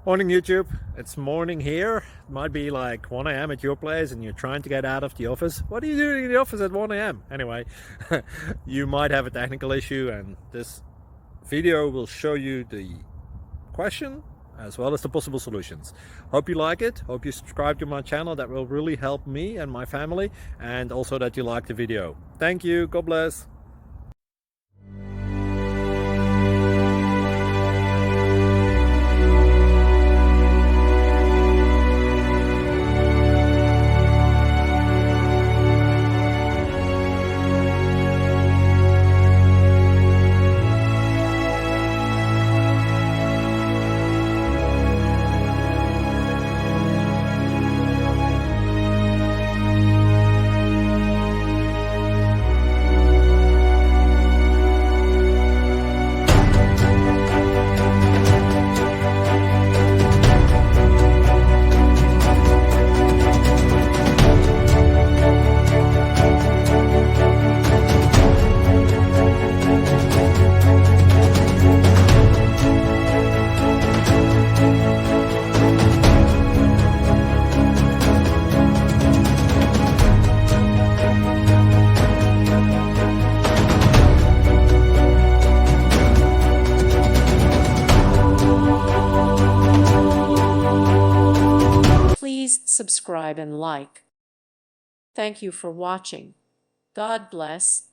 Morning YouTube, it's morning here. It might be like 1 a.m. at your place and you're trying to get out of the office. What are you doing in the office at 1 a.m.? Anyway, you might have a technical issue and this video will show you the question as well as the possible solutions. Hope you like it, hope you subscribe to my channel. That will really help me and my family, and also that you like the video. Thank you, God bless. Please subscribe and like. Thank you for watching. God bless.